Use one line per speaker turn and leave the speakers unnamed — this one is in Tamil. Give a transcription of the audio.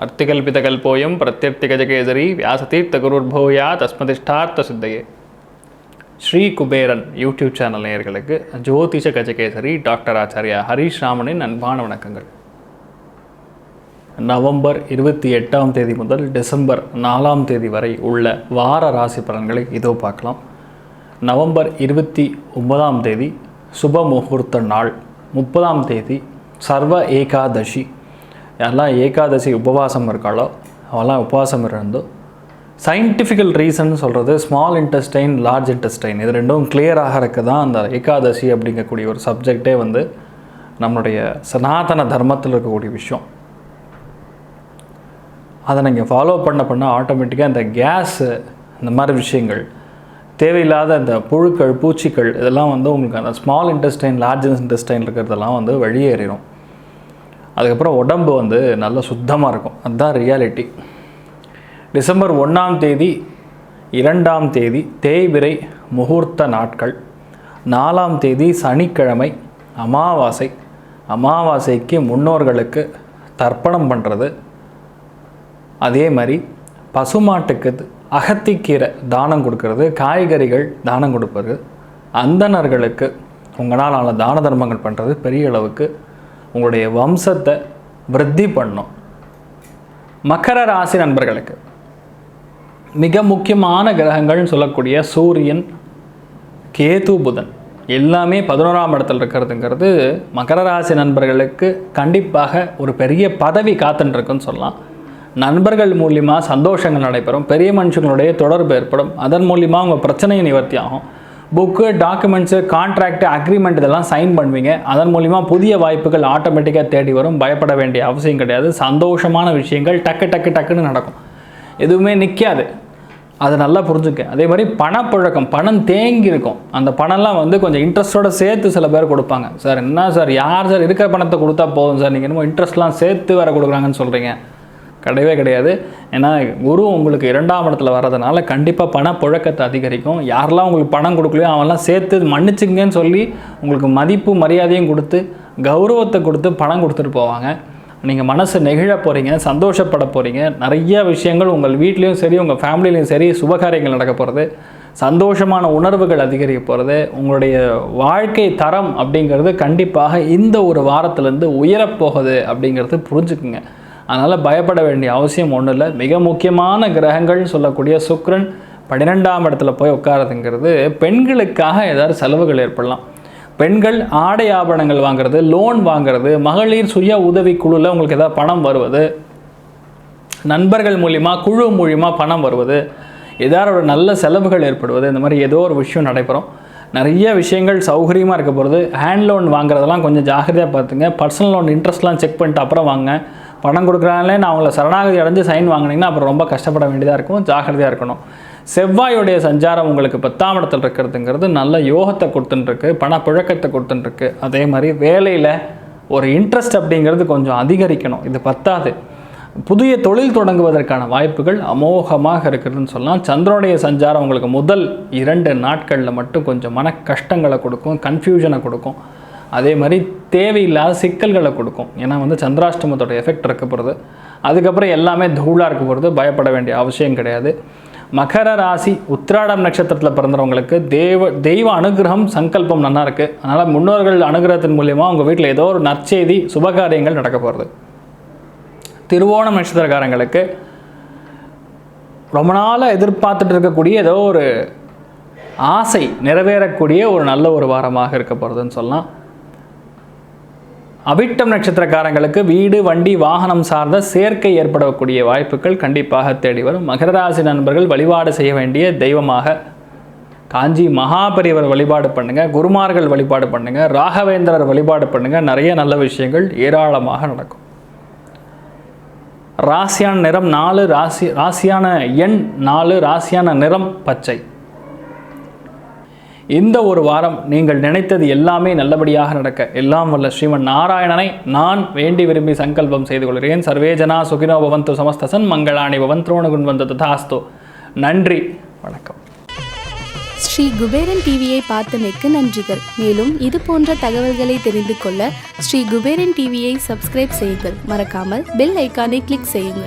அர்த்திகல்பிதகல்போயம் பிரத்யர்த்திகஜகேசரி வியாசதீர்த்தகுருர்பூயா தஸ்மதிஷ்டார்த்த சித்தையே. ஸ்ரீ குபேரன் யூடியூப் சேனல் நேயர்களுக்கு ஜோதிஷ கஜகேசரி டாக்டர் ஆச்சாரியா ஹரீஷ் ராமனின் அன்பான வணக்கங்கள். நவம்பர் 28ஆம் தேதி முதல் டிசம்பர் 4ஆம் தேதி வரை உள்ள வார ராசி பலன்களை இதோ பார்க்கலாம். நவம்பர் 29ஆம் தேதி சுப முகூர்த்த நாள். 30ஆம் தேதி சர்வ ஏகாதசி. யாரெல்லாம் ஏகாதசி உபவாசம் இருக்காளோ அவெல்லாம் உபவாசம் இருந்தோ சயின்டிஃபிக்கல் ரீசன் சொல்கிறது ஸ்மால் இன்டெஸ்டைன் லார்ஜ் இன்டெஸ்டைன் இது ரெண்டும் கிளியர் ஆகிறதுக்கு தான் அந்த ஏகாதசி அப்படிங்கக்கூடிய ஒரு சப்ஜெக்டே வந்து நம்மளுடைய சனாதன தர்மத்தில் இருக்கக்கூடிய விஷயம். அதை நீங்கள் ஃபாலோ பண்ண ஆட்டோமேட்டிக்காக இந்த கேஸு இந்த மாதிரி விஷயங்கள் தேவையில்லாத இந்த புழுக்கள் பூச்சிகள் இதெல்லாம் வந்து உங்களுக்கு அந்த ஸ்மால் இன்டெஸ்டைன் லார்ஜ் இன்டெஸ்டைன் இருக்கிறதெல்லாம் வந்து வெளியேறிடும். அதுக்கப்புறம் உடம்பு வந்து நல்ல சுத்தமாக இருக்கும். அதுதான் ரியாலிட்டி. டிசம்பர் 1ஆம் தேதி 2ஆம் தேதி தேய்பிறை முகூர்த்த நாட்கள். 4ஆம் தேதி சனிக்கிழமை அமாவாசை. அமாவாசைக்கு முன்னோர்களுக்கு தர்ப்பணம் பண்ணுறது. அதே மாதிரி பசுமாட்டுக்கு அகத்திக்கீரை தானம் கொடுக்கறது, காய்கறிகள் தானம் கொடுப்பது, அந்தணர்களுக்கு உங்களால் தான தர்மங்கள் பண்ணுறது பெரிய அளவுக்கு உங்களுடைய வம்சத்தை விருத்தி பண்ணும். மகர ராசி நண்பர்களுக்கு மிக முக்கியமான கிரகங்கள்னு சொல்லக்கூடிய சூரியன், கேது, புதன் எல்லாமே 11ஆம் இடத்துல இருக்கிறதுங்கிறது மகர ராசி நண்பர்களுக்கு கண்டிப்பாக ஒரு பெரிய பதவி காத்துட்டுருக்குன்னு சொல்லலாம். நண்பர்கள் மூலியமாக சந்தோஷங்கள் நடைபெறும். பெரிய மனுஷங்களுடைய தொடர்பு ஏற்படும். அதன் மூலியமாக உங்கள் பிரச்சனையை நிவர்த்தி ஆகும். புக்கு, டாக்குமெண்ட்ஸு, கான்ட்ராக்டு, அக்ரிமெண்ட் இதெல்லாம் சைன் பண்ணுவீங்க. அதன் மூலிமா புதிய வாய்ப்புகள் ஆட்டோமேட்டிக்காக தேடி வரும். பயப்பட வேண்டிய அவசியம் கிடையாது. சந்தோஷமான விஷயங்கள் டக்குன்னு நடக்கும். எதுவுமே நிற்காது. அதை நல்லா புரிஞ்சுக்க. அதே மாதிரி பணப்புழக்கம், பணம் தேங்கி இருக்கும். அந்த பணம்லாம் வந்து கொஞ்சம் இன்ட்ரெஸ்ட்டோடு சேர்த்து சில பேர் கொடுப்பாங்க. சார் என்ன சார், யார் சார் இருக்கிற பணத்தை கொடுத்தா போதும் சார், நீங்கள் என்னமோ இன்ட்ரெஸ்ட்லாம் சேர்த்து வேறு கொடுக்குறாங்கன்னு சொல்கிறீங்க. கிடையவே கிடையாது. ஏன்னா குரு உங்களுக்கு 2ஆம் இடத்துல வர்றதுனால கண்டிப்பாக பணப்புழக்கத்தை அதிகரிக்கும். யாரெல்லாம் உங்களுக்கு பணம் கொடுக்கலையோ அவெல்லாம் சேர்த்து மன்னிச்சுங்கன்னு சொல்லி உங்களுக்கு மதிப்பு மரியாதையும் கொடுத்து கௌரவத்தை கொடுத்து பணம் கொடுத்துட்டு போவாங்க. நீங்கள் மனசு நெகிழ போகிறீங்க, சந்தோஷப்பட போகிறீங்க. நிறைய விஷயங்கள் உங்கள் வீட்லேயும் சரி உங்கள் ஃபேமிலிலையும் சரி சுபகாரியங்கள் நடக்க போகிறது. சந்தோஷமான உணர்வுகள் அதிகரிக்க போகிறது. உங்களுடைய வாழ்க்கை தரம் அப்படிங்கிறது கண்டிப்பாக இந்த ஒரு வாரத்திலேருந்து உயரப்போகுது அப்படிங்கிறது புரிஞ்சுக்குங்க. அதனால் பயப்பட வேண்டிய அவசியம் ஒன்றும் இல்லை. மிக முக்கியமான கிரகங்கள்னு சொல்லக்கூடிய சுக்கிரன் 12ஆம் இடத்துல போய் உட்காரதுங்கிறது பெண்களுக்காக ஏதாவது செலவுகள் ஏற்படலாம். பெண்கள் ஆடை ஆபரணங்கள் வாங்குறது, லோன் வாங்குறது, மகளிர் சுய உதவி குழுவில் உங்களுக்கு ஏதாவது பணம் வருவது, நண்பர்கள் மூலிமா குழு மூலியமாக பணம் வருவது, ஏதாவது ஒரு நல்ல செலவுகள் ஏற்படுவது, இந்த மாதிரி ஏதோ ஒரு விஷயம் நடைபெறும். நிறைய விஷயங்கள் சௌகரியமாக இருக்க போகிறது. ஹேண்ட் லோன் வாங்குறதெல்லாம் கொஞ்சம் ஜாகிரதையாக பார்த்துங்க. பர்சனல் லோன் இன்ட்ரெஸ்ட்லாம் செக் பண்ணிட்டு அப்புறம் வாங்க. பணம் கொடுக்குறாங்களே நான் அவங்கள சரணாகதி அடைஞ்சு சைன் வாங்கினீங்கன்னா அப்புறம் ரொம்ப கஷ்டப்பட வேண்டியதாக இருக்கும். ஜாகிரதையாக இருக்கணும். செவ்வாயுடைய சஞ்சாரம் உங்களுக்கு 10ஆம் இடத்துல இருக்கிறதுங்கிறது நல்ல யோகத்தை கொடுத்துட்டுருக்கு, பணப்புழக்கத்தை கொடுத்துட்டுருக்கு. அதே மாதிரி வேலையில் ஒரு இன்ட்ரெஸ்ட் அப்படிங்கிறது கொஞ்சம் அதிகரிக்கணும். இது பத்தாது. புதிய தொழில் தொடங்குவதற்கான வாய்ப்புகள் அமோகமாக இருக்குதுன்னு சொல்லலாம். சந்திரனுடைய சஞ்சாரம் உங்களுக்கு முதல் 2 நாட்களில் மட்டும் கொஞ்சம் மன கஷ்டங்களை கொடுக்கும், கன்ஃபியூஷனை கொடுக்கும். அதே மாதிரி தேவையில்லாத சிக்கல்களை கொடுக்கும். ஏன்னா வந்து சந்திராஷ்டமத்தோட எஃபெக்ட் இருக்க போகிறது. அதுக்கப்புறம் எல்லாமே தூளாக இருக்க போகிறது. பயப்பட வேண்டிய அவசியம் கிடையாது. மகர ராசி உத்திராடம் நட்சத்திரத்தில் பிறந்தவங்களுக்கு தெய்வ அனுகிரகம் சங்கல்பம் நல்லா இருக்குது. அதனால் முன்னோர்கள் அனுகிரகத்தின் மூலியமாக உங்கள் வீட்டில் ஏதோ ஒரு நற்செய்தி சுபகாரியங்கள் நடக்க போகிறது. திருவோணம் நட்சத்திரக்காரங்களுக்கு ரொம்ப நாளாக எதிர்பார்த்துட்டு இருக்கக்கூடிய ஏதோ ஒரு ஆசை நிறைவேறக்கூடிய ஒரு நல்ல ஒரு வாரமாக இருக்க போகிறதுன்னு சொல்லலாம். அவிட்டம் நட்சத்திரக்காரங்களுக்கு வீடு, வண்டி, வாகனம் சார்ந்த சேர்க்கை ஏற்படக்கூடிய வாய்ப்புகள் கண்டிப்பாக தேடி வரும். மகர ராசி நண்பர்கள் வழிபாடு செய்ய வேண்டிய தெய்வமாக காஞ்சி மகாபெரியவர் வழிபாடு பண்ணுங்கள், குருமார்கள் வழிபாடு பண்ணுங்கள், ராகவேந்திரர் வழிபாடு பண்ணுங்கள். நிறைய நல்ல விஷயங்கள் ஏராளமாக நடக்கும். ராசியான நிறம் 4, ராசியான எண் 4, ராசியான நிறம் பச்சை. இந்த ஒரு வாரம் நீங்கள் நினைத்தது எல்லாமே நல்லபடியாக நடக்க எல்லாம் வல்ல ஸ்ரீமன் நாராயணனை நான் வேண்டி விரும்பி சங்கல்பம் செய்து கொள்கிறேன். சர்வேஜனா சுகினோ பவந்து சமஸ்தசன் மங்களாணி பவந்த்ரோண குண்வந்த ததாஸ்து. நன்றி, வணக்கம்.
ஸ்ரீ குபேரன் டிவியை பார்த்தமைக்கு நன்றிகள். மேலும் இது போன்ற தகவல்களை தெரிந்து கொள்ள ஸ்ரீ குபேரன் டிவியை சப்ஸ்கிரைப் செய்யுங்கள். மறக்காமல் பெல் ஐக்கானை கிளிக் செய்யுங்கள்.